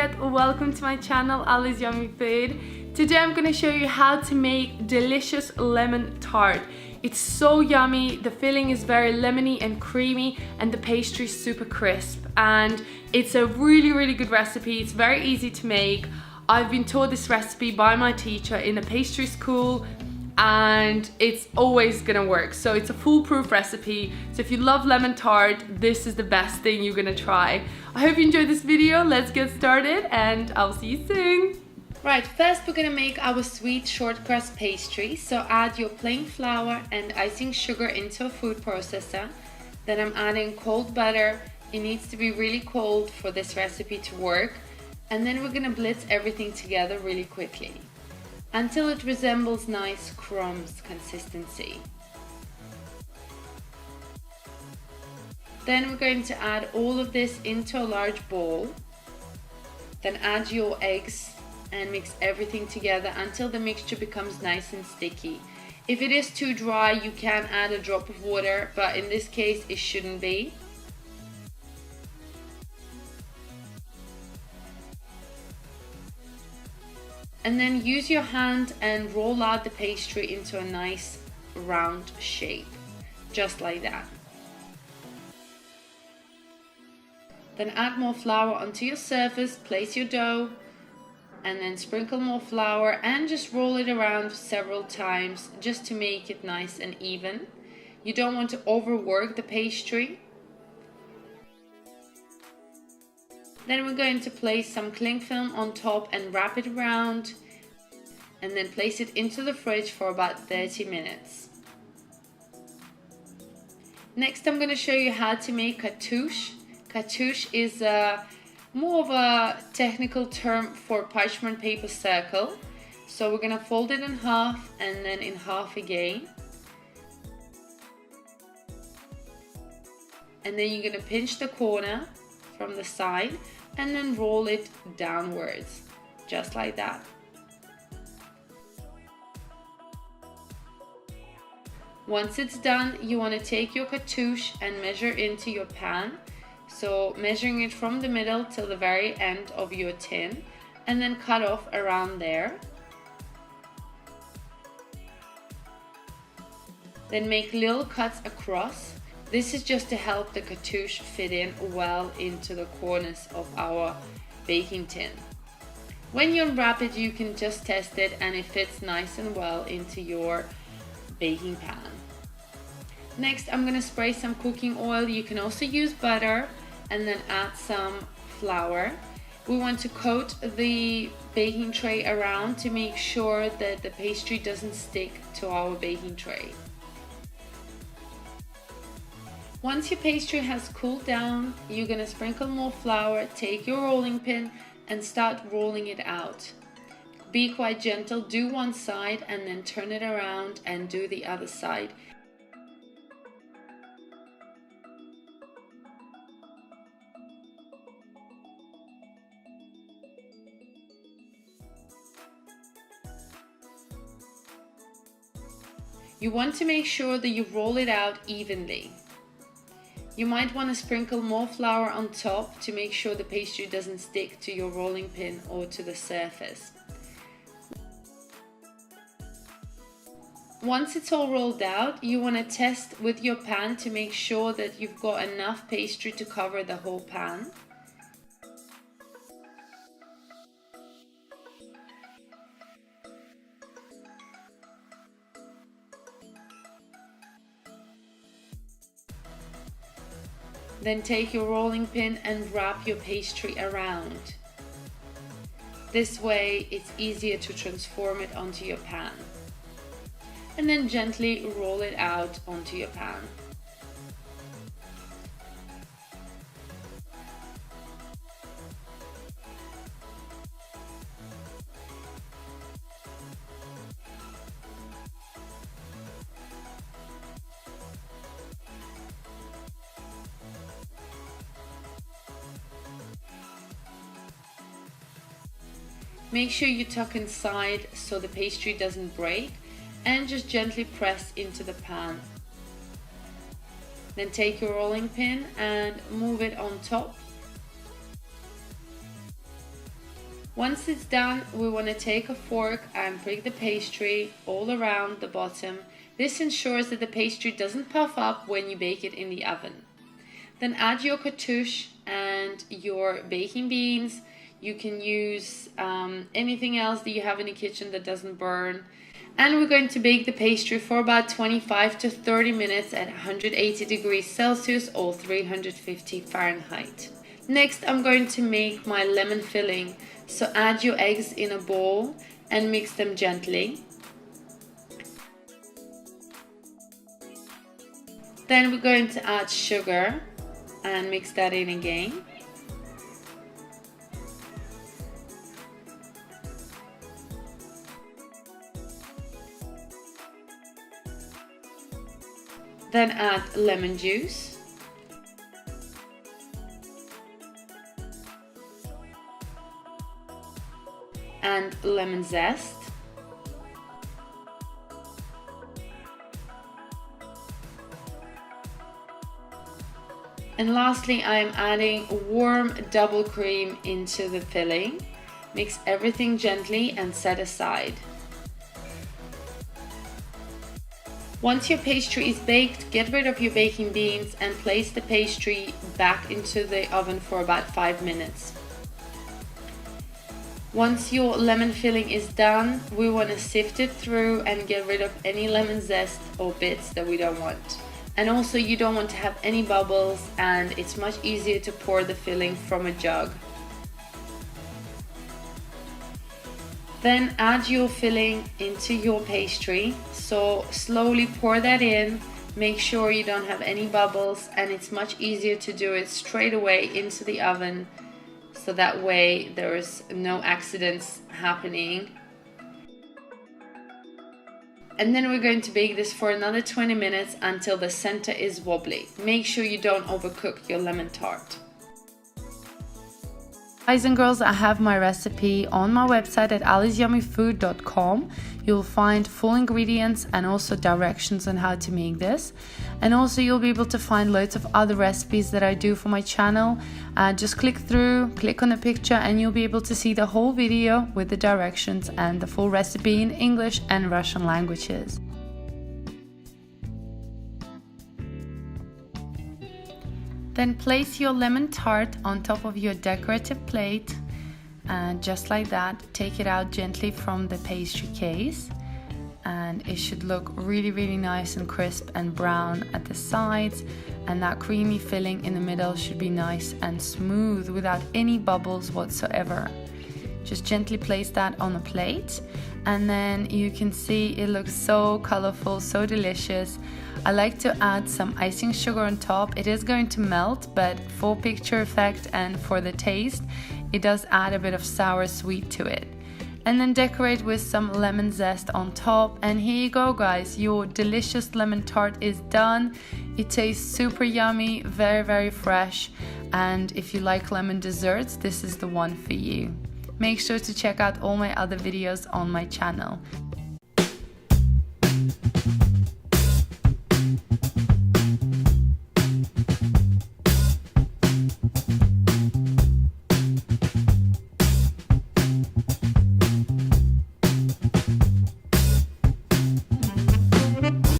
Tart, welcome to my channel AllasYummyFood. Today I'm going to show you how to make delicious lemon tart. It's so yummy, the filling is very lemony and creamy and the pastry is super crisp, and it's a really good recipe. It's very easy to make. I've been taught this recipe by my teacher in a pastry school and it's always gonna work. So it's a foolproof recipe. So if you love lemon tart, this is the best thing you're gonna try. I hope you enjoyed this video. Let's get started and I'll see you soon. Right, first we're gonna make our sweet short crust pastry. So add your plain flour and icing sugar into a food processor. Then I'm adding cold butter. It needs to be really cold for this recipe to work. And then we're gonna blitz everything together really quickly until it resembles nice crumbs consistency. Then we're going to add all of this into a large bowl. Then add your eggs and mix everything together until the mixture becomes nice and sticky. If it is too dry, you can add a drop of water, but in this case it shouldn't be. And then use your hand and roll out the pastry into a nice round shape, just like that. Then add more flour onto your surface, place your dough, and then sprinkle more flour and just roll it around several times just to make it nice and even. You don't want to overwork the pastry. Then we're going to place some cling film on top and wrap it around, and then place it into the fridge for about 30 minutes. Next I'm going to show you how to make cartouche. Cartouche is more of a technical term for parchment paper circle. So we're going to fold it in half and then in half again. And then you're going to pinch the corner from the side and then roll it downwards, just like that. Once it's done, you want to take your cartouche and measure into your pan. So measuring it from the middle till the very end of your tin, and then cut off around there. Then make little cuts across. This is just to help the cartouche fit in well into the corners of our baking tin. When you unwrap it, you can just test it and it fits nice and well into your baking pan. Next, I'm going to spray some cooking oil. You can also use butter and then add some flour. We want to coat the baking tray around to make sure that the pastry doesn't stick to our baking tray. Once your pastry has cooled down, you're going to sprinkle more flour, take your rolling pin and start rolling it out. Be quite gentle, do one side and then turn it around and do the other side. You want to make sure that you roll it out evenly. You might want to sprinkle more flour on top to make sure the pastry doesn't stick to your rolling pin or to the surface. Once it's all rolled out, you want to test with your pan to make sure that you've got enough pastry to cover the whole pan. Then take your rolling pin and wrap your pastry around. This way it's easier to transform it onto your pan. And then gently roll it out onto your pan. Make sure you tuck inside so the pastry doesn't break, and just gently press into the pan. Then take your rolling pin and move it on top. Once it's done, we want to take a fork and prick the pastry all around the bottom. This ensures that the pastry doesn't puff up when you bake it in the oven. Then add your cartouche and your baking beans. You can use anything else that you have in the kitchen that doesn't burn. And we're going to bake the pastry for about 25 to 30 minutes at 180 degrees Celsius or 350 Fahrenheit. Next, I'm going to make my lemon filling. So add your eggs in a bowl and mix them gently. Then we're going to add sugar and mix that in again. Then add lemon juice. And lemon zest. And lastly, I am adding warm double cream into the filling. Mix everything gently and set aside. Once your pastry is baked, get rid of your baking beans and place the pastry back into the oven for about 5 minutes. Once your lemon filling is done, we want to sift it through and get rid of any lemon zest or bits that we don't want. And also you don't want to have any bubbles, and it's much easier to pour the filling from a jug. Then add your filling into your pastry. So slowly pour that in. Make sure you don't have any bubbles, and it's much easier to do it straight away into the oven. So that way there is no accidents happening. And then we're going to bake this for another 20 minutes until the center is wobbly. Make sure you don't overcook your lemon tart. Guys and girls, I have my recipe on my website at AllasYummyFood.com. You'll find full ingredients and also directions on how to make this. And also you'll be able to find loads of other recipes that I do for my channel. Just click through, click on the picture, and you'll be able to see the whole video with the directions and the full recipe in English and Russian languages. Then place your lemon tart on top of your decorative plate, and just like that, take it out gently from the pastry case, and it should look really nice and crisp and brown at the sides, and that creamy filling in the middle should be nice and smooth without any bubbles whatsoever. Just gently place that on a plate, and then you can see it looks so colorful, so delicious. I like to add some icing sugar on top. It is going to melt, but for picture effect and for the taste, it does add a bit of sour sweet to it. And then decorate with some lemon zest on top, and here you go guys, your delicious lemon tart is done. It tastes super yummy, very fresh, and if you like lemon desserts, this is the one for you. Make sure to check out all my other videos on my channel.